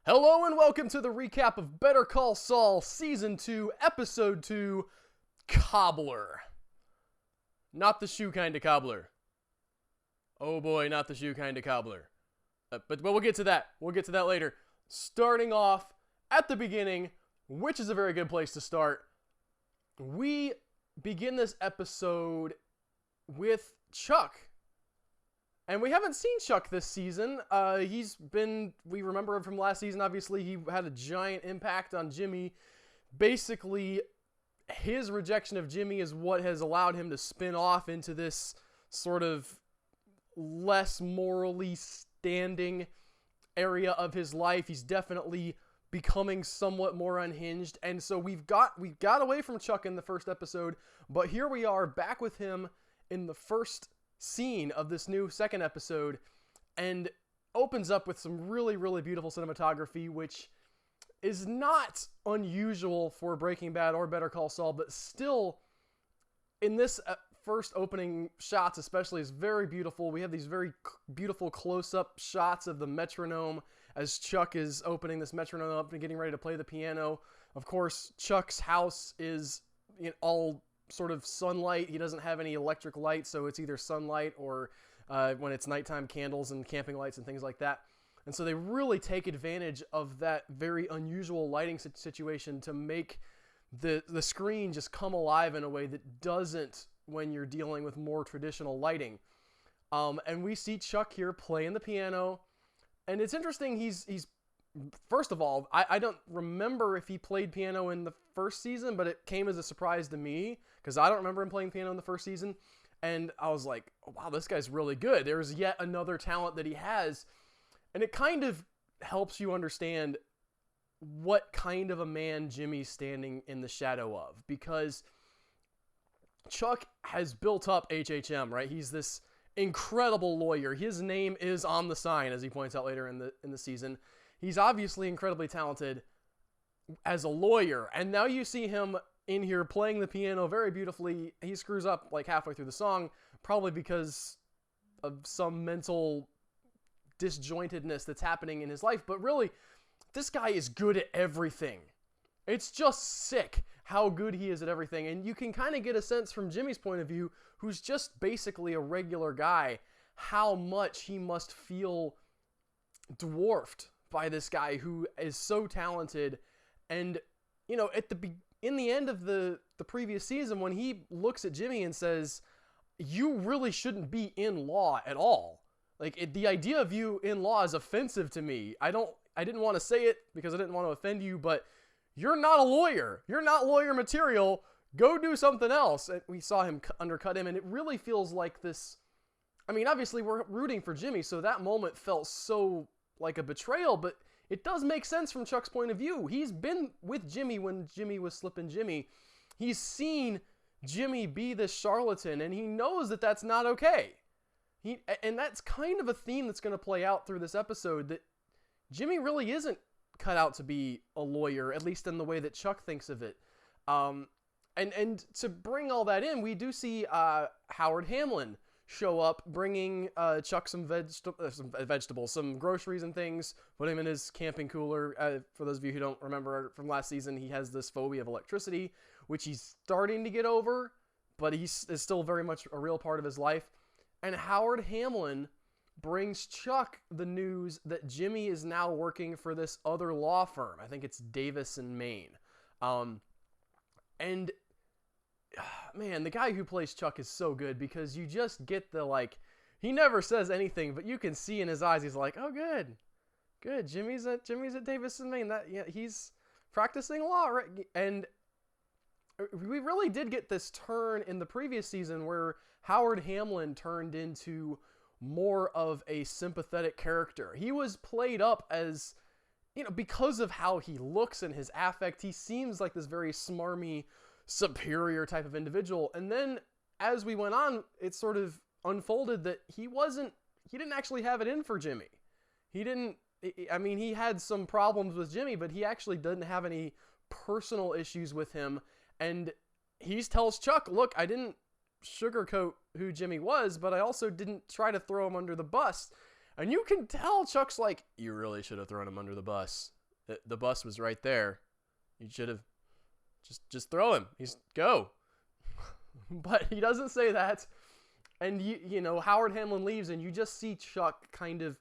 Hello and welcome to the recap of Better Call Saul Season 2, Episode 2, Cobbler. Not the shoe kind of cobbler. Oh boy, not the shoe kind of cobbler. But we'll get to that. We'll get to that later. Starting off at the beginning, which is a very good place to start. We begin this episode with Chuck. And we haven't seen Chuck this season. We remember him from last season, obviously. He had a giant impact on Jimmy. Basically, his rejection of Jimmy is what has allowed him to spin off into this sort of less morally standing area of his life. He's definitely becoming somewhat more unhinged. And so we got away from Chuck in the first episode, but here we are back with him in the first scene of this new second episode, and opens up with some really, really beautiful cinematography, which is not unusual for Breaking Bad or Better Call Saul, but still in this first opening shots especially is very beautiful. We have these very beautiful close-up shots of the metronome as Chuck is opening this metronome up and getting ready to play the piano. Of course, Chuck's house is all sort of sunlight. He doesn't have any electric light, so it's either sunlight or when it's nighttime, candles and camping lights and things like that. And so they really take advantage of that very unusual lighting situation to make the screen just come alive in a way that doesn't when you're dealing with more traditional lighting. And we see Chuck here playing the piano, and it's interesting. He's first of all, I don't remember if he played piano in the first season, but it came as a surprise to me because I don't remember him playing piano in the first season. And I was like, oh, wow, this guy's really good. There's yet another talent that he has. And it kind of helps you understand what kind of a man Jimmy's standing in the shadow of, because Chuck has built up HHM, right? He's this incredible lawyer. His name is on the sign, as he points out later in the season. He's obviously incredibly talented as a lawyer, and now you see him in here playing the piano very beautifully. He screws up like halfway through the song, probably because of some mental disjointedness that's happening in his life, but really, this guy is good at everything. It's just sick how good he is at everything, and you can kind of get a sense from Jimmy's point of view, who's just basically a regular guy, how much he must feel dwarfed by this guy who is so talented. And in the end of the previous season, when he looks at Jimmy and says, you really shouldn't be in law at all, like the idea of you in law is offensive to me. I didn't want to say it because I didn't want to offend you, but you're not a lawyer. You're not lawyer material. Go do something else. And we saw him undercut him, and it really feels like this. I mean, obviously we're rooting for Jimmy, so that moment felt so like a betrayal, but it does make sense from Chuck's point of view. He's been with Jimmy when Jimmy was slipping Jimmy. He's seen Jimmy be this charlatan, and he knows that that's not okay. And that's kind of a theme that's going to play out through this episode, that Jimmy really isn't cut out to be a lawyer, at least in the way that Chuck thinks of it. And to bring all that in, we do see Howard Hamlin show up, bringing Chuck some vegetables, some groceries and things, put him in his camping cooler. For those of you who don't remember from last season, he has this phobia of electricity, which he's starting to get over, but is still very much a real part of his life. And Howard Hamlin brings Chuck the news that Jimmy is now working for this other law firm. I think it's Davis in Maine. And man, the guy who plays Chuck is so good, because you just get he never says anything, but you can see in his eyes, he's like, oh, good. Jimmy's at Davis in Maine. He's practicing law, right? And we really did get this turn in the previous season where Howard Hamlin turned into more of a sympathetic character. He was played up as, because of how he looks and his affect, he seems like this very smarmy, superior type of individual. And then as we went on, it sort of unfolded that he didn't actually have it in for Jimmy. He had some problems with Jimmy, but he actually didn't have any personal issues with him. And he tells Chuck, look, I didn't sugarcoat who Jimmy was, but I also didn't try to throw him under the bus. And you can tell Chuck's like, you really should have thrown him under the bus. The bus was right there. You should have just throw him. He's go. But he doesn't say that. And, you know, Howard Hamlin leaves, and you just see Chuck kind of,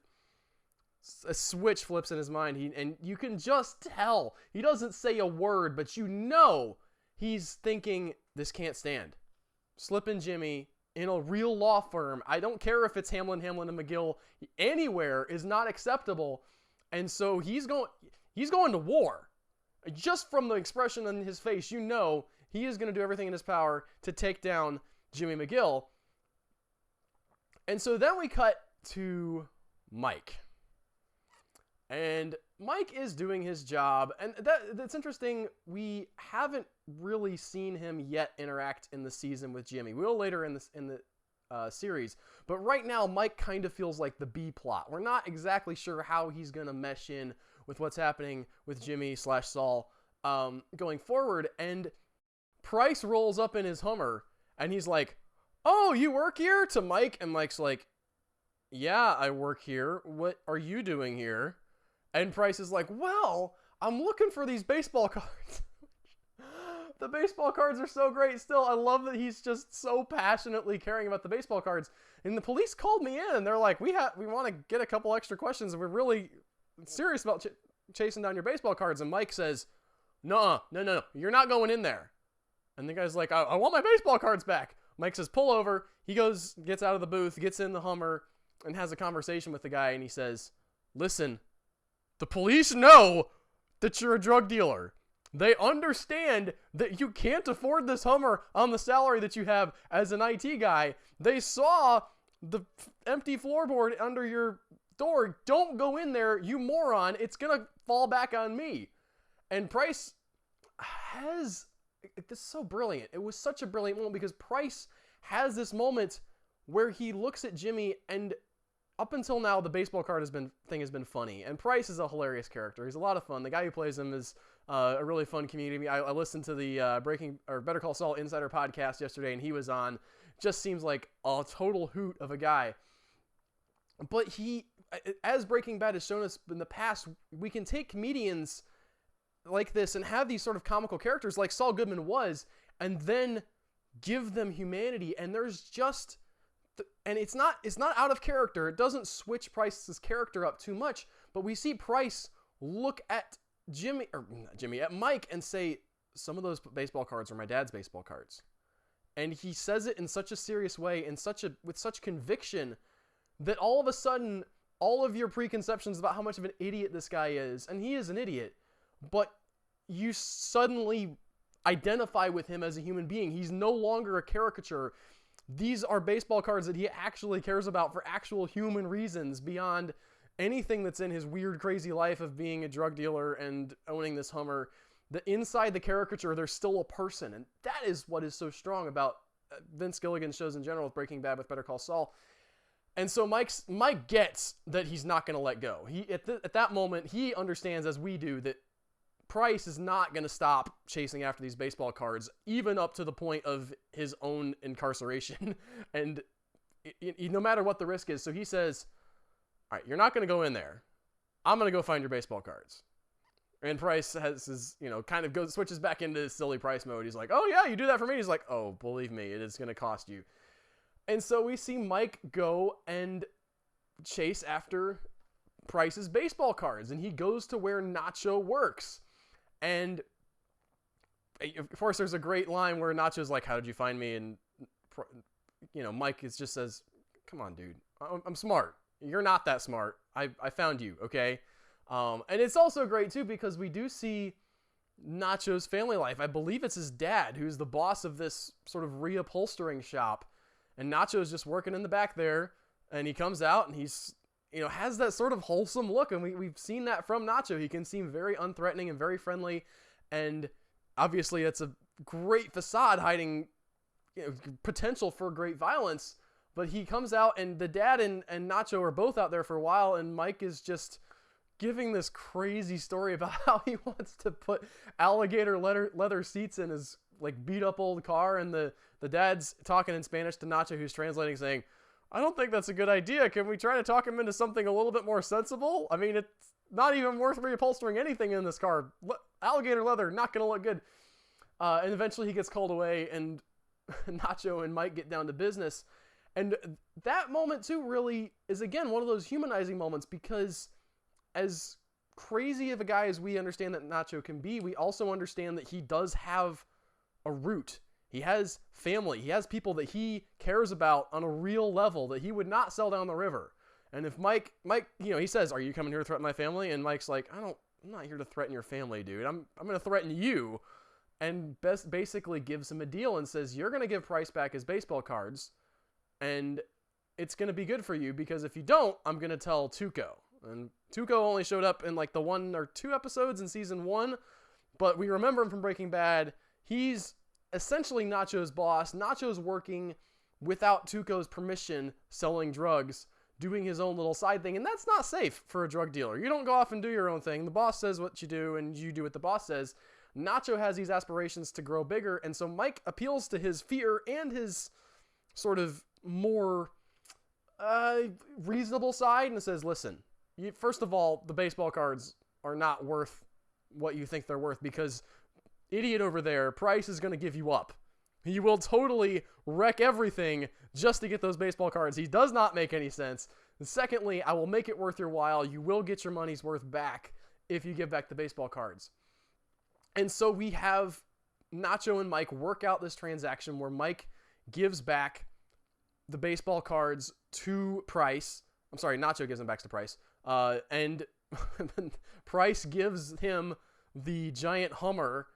a switch flips in his mind. And you can just tell. He doesn't say a word, but you know he's thinking, this can't stand. Slipping Jimmy in a real law firm, I don't care if it's Hamlin, and McGill, anywhere is not acceptable. And so he's going to war. Just from the expression on his face, you know he is going to do everything in his power to take down Jimmy McGill. And so then we cut to Mike. And Mike is doing his job. And that's interesting. We haven't really seen him yet interact in the season with Jimmy. We will later in the series. But right now, Mike kind of feels like the B plot. We're not exactly sure how he's going to mesh in with what's happening with Jimmy/Saul going forward. And Pryce rolls up in his Hummer, and he's like, "Oh, you work here?" to Mike. And Mike's like, "Yeah, I work here. What are you doing here?" And Pryce is like, "Well, I'm looking for these baseball cards." The baseball cards are so great still. I love that he's just so passionately caring about the baseball cards. And the police called me in, and they're like, we want to get a couple extra questions, and we're really serious about chasing down your baseball cards. And Mike says, no, you're not going in there. And the guy's like, I want my baseball cards back. Mike says, pull over. He goes, gets out of the booth, gets in the Hummer, and has a conversation with the guy, and he says, "Listen, the police know that you're a drug dealer. They understand that you can't afford this Hummer on the salary that you have as an IT guy. They saw the empty floorboard under your door. Don't go in there, you moron. It's going to fall back on me." And Pryce has... This is so brilliant. It was such a brilliant moment because Pryce has this moment where he looks at Jimmy, and up until now, the baseball card thing has been funny. And Pryce is a hilarious character. He's a lot of fun. The guy who plays him is a really fun community. I listened to the Better Call Saul Insider podcast yesterday, and he was on. Just seems like a total hoot of a guy. But he, as Breaking Bad has shown us in the past, we can take comedians like this and have these sort of comical characters like Saul Goodman was, and then give them humanity. And there's just... And it's not out of character. It doesn't switch Pryce's character up too much, but we see Pryce look at at Mike and say, "Some of those baseball cards are my dad's baseball cards." And he says it in such a serious way, with such conviction, that all of a sudden, all of your preconceptions about how much of an idiot this guy is, and he is an idiot, but you suddenly identify with him as a human being. He's no longer a caricature. These are baseball cards that he actually cares about for actual human reasons beyond anything that's in his weird, crazy life of being a drug dealer and owning this Hummer. Inside the caricature, there's still a person. And that is what is so strong about Vince Gilligan's shows in general, with Breaking Bad, with Better Call Saul. And so Mike gets that he's not going to let go. At that moment, he understands, as we do, that Pryce is not going to stop chasing after these baseball cards, even up to the point of his own incarceration. And no matter what the risk is. So he says, "All right, you're not going to go in there. I'm going to go find your baseball cards." And Pryce has his, switches back into his silly Pryce mode. He's like, "Oh yeah, you do that for me?" He's like, "Oh, believe me, it is going to cost you." And so we see Mike go and chase after Pryce's baseball cards. And he goes to where Nacho works. And, of course, there's a great line where Nacho's like, "How did you find me?" And, Mike just says, "Come on, dude. I'm smart. You're not that smart. I found you, okay?" And it's also great, too, because we do see Nacho's family life. I believe it's his dad, who's the boss of this sort of reupholstering shop. And Nacho's just working in the back there. And he comes out, and he's... has that sort of wholesome look, and we've seen that from Nacho. He can seem very unthreatening and very friendly, and obviously it's a great facade hiding potential for great violence, but he comes out, and the dad and Nacho are both out there for a while, and Mike is just giving this crazy story about how he wants to put alligator leather seats in his beat up old car, and the dad's talking in Spanish to Nacho, who's translating, saying, "I don't think that's a good idea. Can we try to talk him into something a little bit more sensible?" I mean, Not even worth reupholstering anything in this car. Alligator leather, not going to look good. And eventually he gets called away, and Nacho and Mike get down to business. And that moment, too, really is, again, one of those humanizing moments, because as crazy of a guy as we understand that Nacho can be, we also understand that he does have a root. He has family. He has people that he cares about on a real level that he would not sell down the river. And if Mike, he says, "Are you coming here to threaten my family?" And Mike's like, I'm not here to threaten your family, dude. I'm going to threaten you. And basically gives him a deal and says, you're going to give Pryce back his baseball cards, and it's going to be good for you, because if you don't, I'm going to tell Tuco. And Tuco only showed up in like the 1 or 2 episodes in season 1, but we remember him from Breaking Bad. He's essentially Nacho's boss. Nacho's working without Tuco's permission, selling drugs, doing his own little side thing, and that's not safe for a drug dealer. You don't go off and do your own thing. The boss says what you do, and you do what the boss says. Nacho has these aspirations to grow bigger, and so Mike appeals to his fear and his sort of more reasonable side and says, listen, first of all, the baseball cards are not worth what you think they're worth, because idiot over there, Pryce, is going to give you up. He will totally wreck everything just to get those baseball cards. He does not make any sense. And secondly, I will make it worth your while. You will get your money's worth back if you give back the baseball cards. And so we have Nacho and Mike work out this transaction where Mike gives back the baseball cards to Pryce. I'm sorry, Nacho gives them back to Pryce. And Pryce gives him the giant Hummer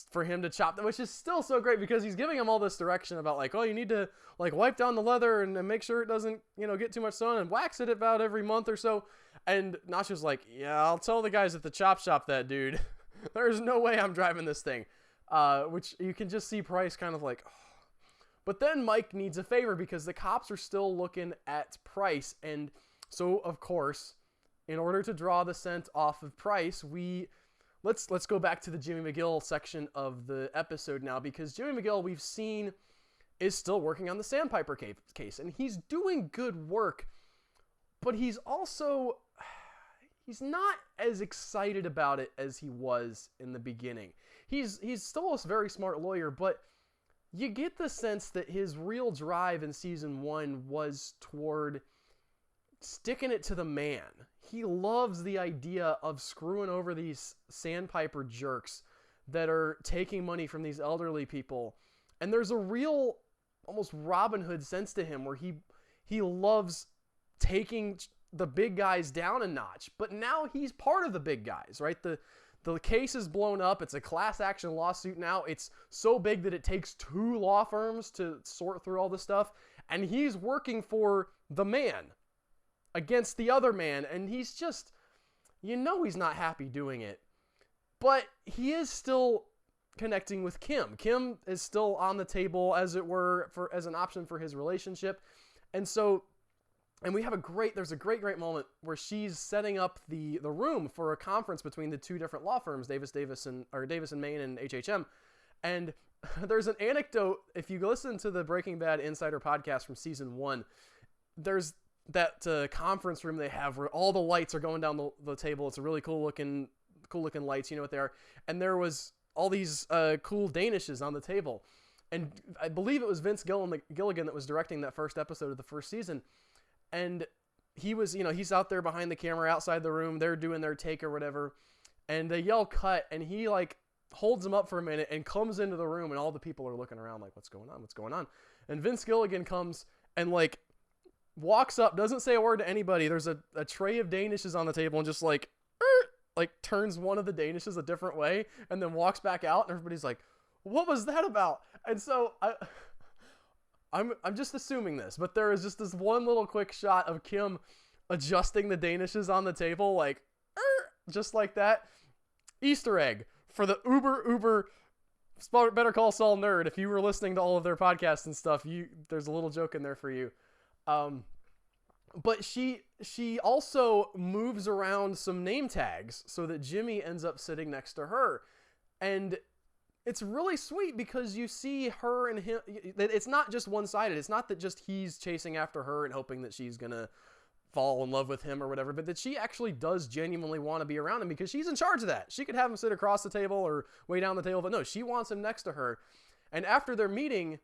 for him to chop them, which is still so great, because he's giving him all this direction about like, oh, you need to like wipe down the leather and make sure it doesn't, get too much sun, and wax it about every month or so. And Nacho's like, yeah, I'll tell the guys at the chop shop that, dude. There's no way I'm driving this thing. Which you can just see Pryce kind of like, oh. But then Mike needs a favor, because the cops are still looking at Pryce. And so, of course, in order to draw the scent off of Pryce, let's go back to the Jimmy McGill section of the episode now, because Jimmy McGill, we've seen, is still working on the Sandpiper case, and he's doing good work, but he's not as excited about it as he was in the beginning. He's still a very smart lawyer, but you get the sense that his real drive in season 1 was toward sticking it to the man. He loves the idea of screwing over these Sandpiper jerks that are taking money from these elderly people. And there's a real, almost Robin Hood sense to him, where he loves taking the big guys down a notch. But now he's part of the big guys, right? The case is blown up. It's a class action lawsuit now. It's so big that it takes 2 law firms to sort through all this stuff. And he's working for the man against the other man. And he's just, he's not happy doing it. But he is still connecting with Kim. Kim is still on the table, as it were, as an option for his relationship. And so, and there's a great moment where she's setting up the room for a conference between the 2 different law firms, Davis and Main and HHM. And there's an anecdote, if you listen to the Breaking Bad Insider podcast from season 1, there's that conference room they have where all the lights are going down the table. It's a really cool looking lights, you know what they are. And there was all these cool Danishes on the table. And I believe it was Vince Gilligan that was directing that first episode of the first season. And he was, he's out there behind the camera outside the room. They're doing their take or whatever. And they yell cut, and he like holds them up for a minute and comes into the room, and all the people are looking around like, what's going on? And Vince Gilligan comes and like walks up, doesn't say a word to anybody. There's a tray of Danishes on the table, and just like turns one of the Danishes a different way, and then walks back out, and everybody's like, what was that about? And so I'm just assuming this, but there is just this one little quick shot of Kim adjusting the Danishes on the table, like, just like that. Easter egg for the uber Better Call Saul nerd. If you were listening to all of their podcasts and stuff, there's a little joke in there for you. But she also moves around some name tags so that Jimmy ends up sitting next to her. And it's really sweet, because you see her and him. It's not just one-sided. It's not that just he's chasing after her and hoping that she's going to fall in love with him or whatever, but that she actually does genuinely want to be around him because she's in charge of that. She could have him sit across the table or way down the table, but no, she wants him next to her. And after their meeting,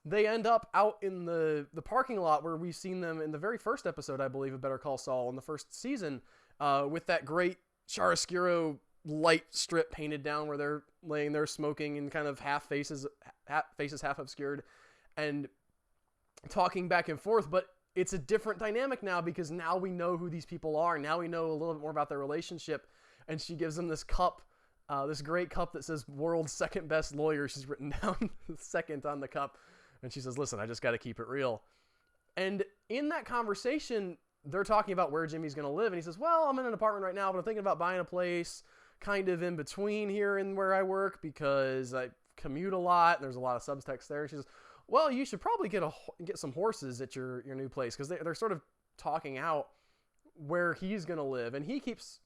they end up out in the parking lot where we've seen them in the very first episode, I believe, of Better Call Saul in the first season, with that great chiaroscuro light strip painted down where they're laying there smoking and kind of faces half obscured and talking back and forth. But it's a different dynamic now because now we know who these people are. Now we know a little bit more about their relationship. And she gives them this cup, this great cup that says world's second best lawyer. She's written down second on the cup. And she says, listen, I just got to keep it real. And in that conversation, they're talking about where Jimmy's going to live. And he says, well, I'm in an apartment right now, but I'm thinking about buying a place kind of in between here and where I work because I commute a lot. And there's a lot of subtext there. And she says, well, you should probably get some horses at your new place because they're sort of talking out where he's going to live. And he keeps,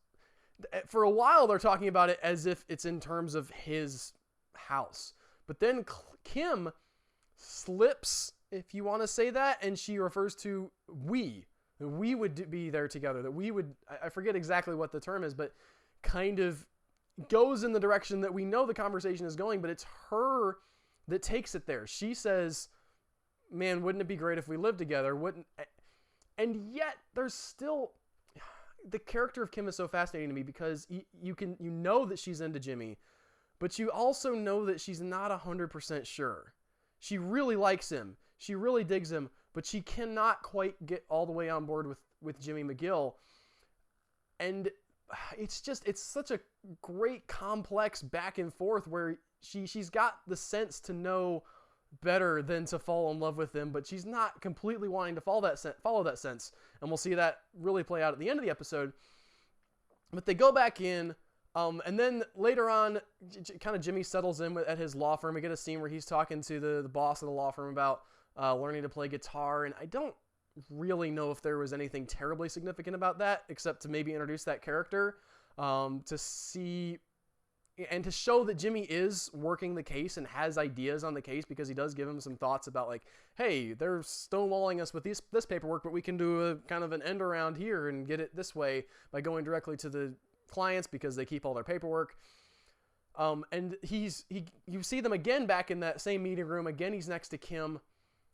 for a while, they're talking about it as if it's in terms of his house. But then Kim slips, if you want to say that, and she refers to we would be there together, that we would, I forget exactly what the term is, but kind of goes in the direction that we know the conversation is going, but it's her that takes it there. She says, man, wouldn't it be great if we lived together? And yet there's still, the character of Kim is so fascinating to me because you know that she's into Jimmy, but you also know that she's not 100% sure. She really likes him. She really digs him, but she cannot quite get all the way on board with Jimmy McGill. And it's such a great complex back and forth where she's got the sense to know better than to fall in love with him, but she's not completely wanting to follow that sense. And we'll see that really play out at the end of the episode. But they go back in, and then later on, kind of Jimmy settles in at his law firm. We get a scene where he's talking to the boss of the law firm about learning to play guitar, and I don't really know if there was anything terribly significant about that, except to maybe introduce that character, to see and to show that Jimmy is working the case and has ideas on the case, because he does give him some thoughts about, like, hey, they're stonewalling us with this paperwork, but we can do a kind of an end around here and get it this way by going directly to the clients because they keep all their paperwork. And you see them again back in that same meeting room. Again, he's next to Kim,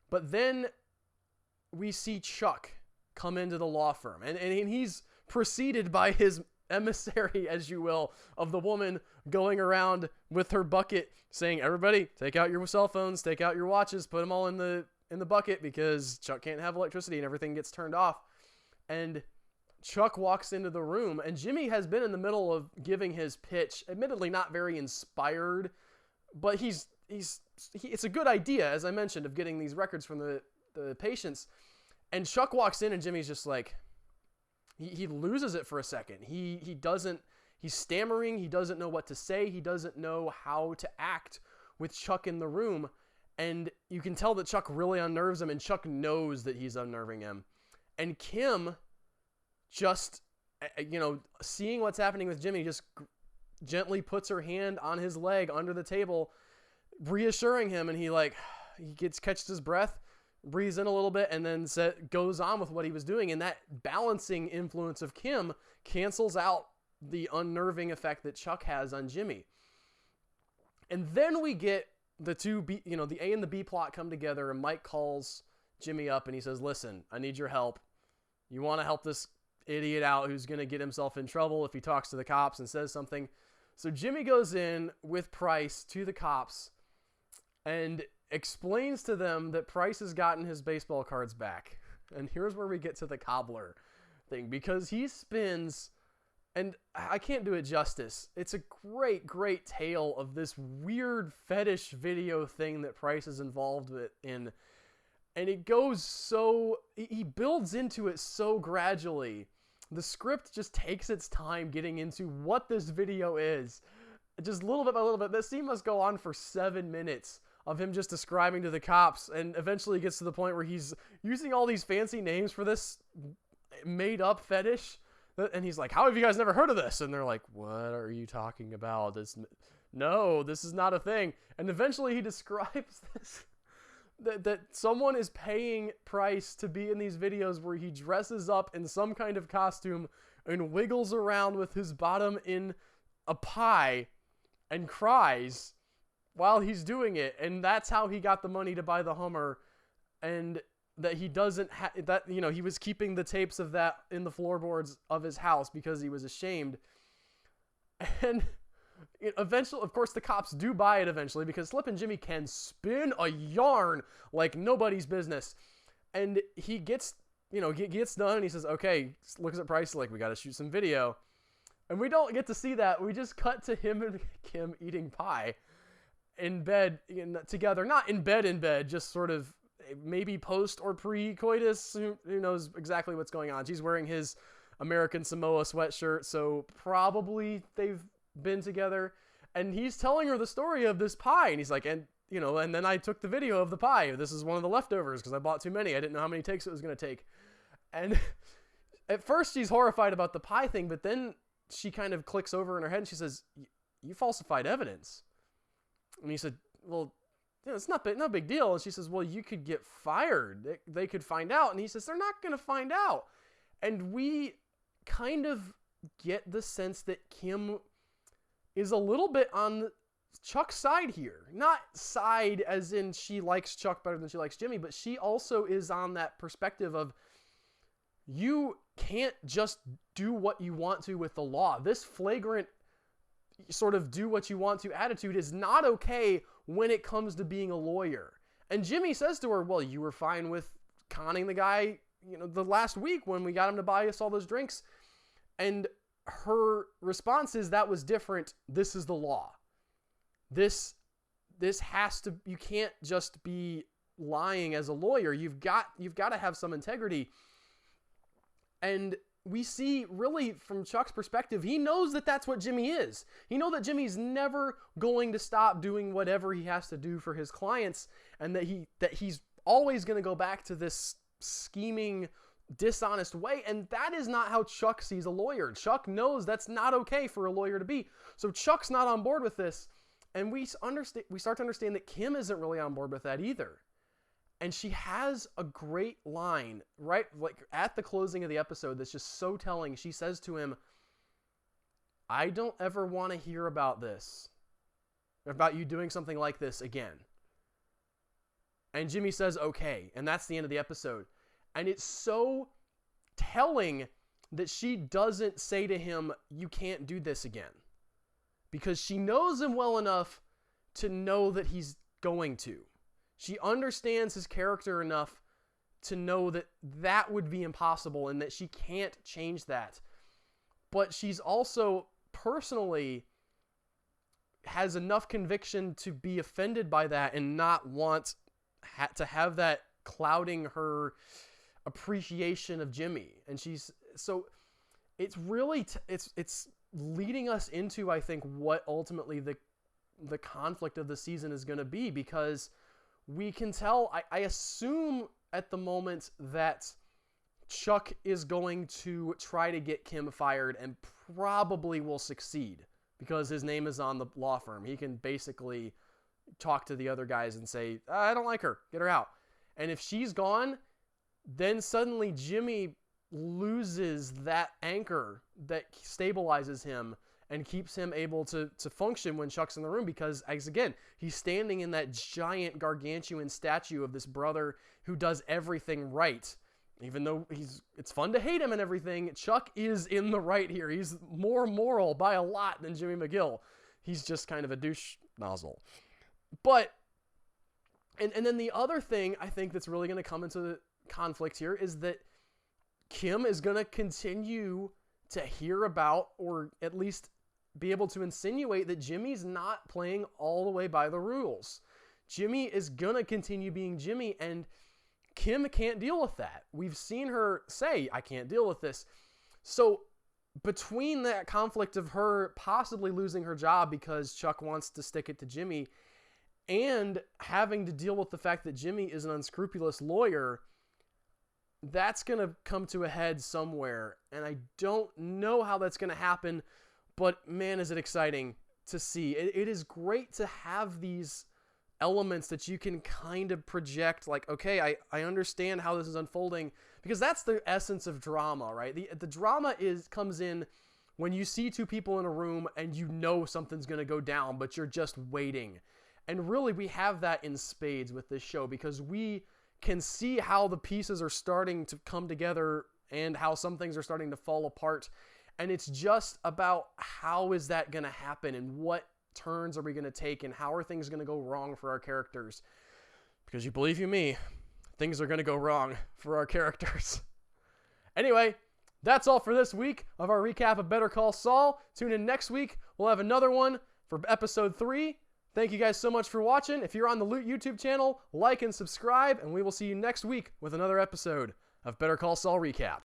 but then we see Chuck come into the law firm, and he's preceded by his emissary, as you will, of the woman going around with her bucket saying, everybody, take out your cell phones, take out your watches, put them all in the bucket because Chuck can't have electricity and everything gets turned off. And Chuck walks into the room, and Jimmy has been in the middle of giving his pitch, admittedly not very inspired, but it's a good idea, as I mentioned, of getting these records from the patients. And Chuck walks in, and Jimmy's just like, he loses it for a second. He's stammering. He doesn't know what to say. He doesn't know how to act with Chuck in the room. And you can tell that Chuck really unnerves him, and Chuck knows that he's unnerving him. And Kim, just, seeing what's happening with Jimmy, just gently puts her hand on his leg under the table, reassuring him. And he catches his breath, breathes in a little bit, and then goes on with what he was doing. And that balancing influence of Kim cancels out the unnerving effect that Chuck has on Jimmy. And then we get the the A and the B plot come together, and Mike calls Jimmy up and he says, listen, I need your help. You want to help this idiot out who's going to get himself in trouble if he talks to the cops and says something. So Jimmy goes in with Pryce to the cops and explains to them that Pryce has gotten his baseball cards back. And here's where we get to the Cobbler thing, because he spins, and I can't do it justice. It's a great, great tale of this weird fetish video thing that Pryce is involved in. And it goes he builds into it so gradually. The script just takes its time getting into what this video is. Just little bit by little bit. This scene must go on for 7 minutes of him just describing to the cops, and eventually gets to the point where he's using all these fancy names for this made-up fetish. And he's like, how have you guys never heard of this? And they're like, what are you talking about? No, this is not a thing. And eventually he describes that someone is paying Pryce to be in these videos where he dresses up in some kind of costume and wiggles around with his bottom in a pie and cries while he's doing it, and that's how he got the money to buy the Hummer, and that he doesn't that, you know, he was keeping the tapes of that in the floorboards of his house because he was ashamed. And eventually, of course, the cops do buy it eventually because Slippin' Jimmy can spin a yarn like nobody's business. And he gets, you know, gets done and he says, okay, looks at Pryce like, we got to shoot some video. And we don't get to see that. We just cut to him and Kim eating pie in bed together. Not in bed, just sort of maybe post or pre-coitus. Who knows exactly what's going on. She's wearing his American Samoa sweatshirt, so probably they've been together. And he's telling her the story of this pie, and he's like, and you know, and then I took the video of the pie. This is one of the leftovers because I bought too many. I didn't know how many takes it was going to take. And at first she's horrified about the pie thing, but then she kind of clicks over in her head and she says, you falsified evidence. And he said, well, you know, it's no big deal. And she says, well, you could get fired. They could find out. And he says, they're not going to find out. And we kind of get the sense that Kim is a little bit on Chuck's side here. Not side as in she likes Chuck better than she likes Jimmy, but she also is on that perspective of, you can't just do what you want to with the law. This flagrant sort of do what you want to attitude is not okay when it comes to being a lawyer. And Jimmy says to her, well, you were fine with conning the guy, you know, the last week when we got him to buy us all those drinks. And her response is, that was different. This is the law. This has to, you can't just be lying as a lawyer. You've got to have some integrity. And we see, really, from Chuck's perspective, he knows that that's what Jimmy is. He knows that Jimmy's never going to stop doing whatever he has to do for his clients, and that he's always going to go back to this scheming, dishonest way, and that is not how Chuck sees a lawyer. Chuck knows that's not okay for a lawyer to be. So Chuck's not on board with this, and we start to understand that Kim isn't really on board with that either. And she has a great line, right, like at the closing of the episode that's just so telling. She says to him, I don't ever want to hear about this, about you doing something like this again. And Jimmy says, okay. And that's the end of the episode. And it's so telling that she doesn't say to him, you can't do this again. Because she knows him well enough to know that he's going to. She understands his character enough to know that that would be impossible and that she can't change that. But she's also personally has enough conviction to be offended by that and not want to have that clouding her appreciation of Jimmy. And so it's really, it's leading us into, I think, what ultimately the conflict of the season is going to be, because we can tell, I assume at the moment, that Chuck is going to try to get Kim fired and probably will succeed because his name is on the law firm. He can basically talk to the other guys and say, I don't like her, get her out. And if she's gone, then suddenly Jimmy loses that anchor that stabilizes him and keeps him able to function when Chuck's in the room, because, as again, he's standing in that giant gargantuan statue of this brother who does everything right. Even though it's fun to hate him and everything, Chuck is in the right here. He's more moral by a lot than Jimmy McGill. He's just kind of a douche nozzle. But, and then the other thing I think that's really going to come into the conflict here is that Kim is going to continue to hear about, or at least be able to insinuate, that Jimmy's not playing all the way by the rules. Jimmy is going to continue being Jimmy, and Kim can't deal with that. We've seen her say, I can't deal with this. So between that conflict of her possibly losing her job because Chuck wants to stick it to Jimmy, and having to deal with the fact that Jimmy is an unscrupulous lawyer, that's going to come to a head somewhere. And I don't know how that's going to happen, but man, is it exciting to see. It is great to have these elements that you can kind of project, like, okay, I understand how this is unfolding, because that's the essence of drama, right? The drama comes in when you see two people in a room and you know something's going to go down, but you're just waiting. And really, we have that in spades with this show, because we can see how the pieces are starting to come together and how some things are starting to fall apart. And it's just about how is that going to happen, and what turns are we going to take, and how are things going to go wrong for our characters. Because you believe you me, things are going to go wrong for our characters. Anyway, that's all for this week of our recap of Better Call Saul. Tune in next week. We'll have another one for episode 3. Thank you guys so much for watching. If you're on the Loot YouTube channel, like and subscribe, and we will see you next week with another episode of Better Call Saul Recap.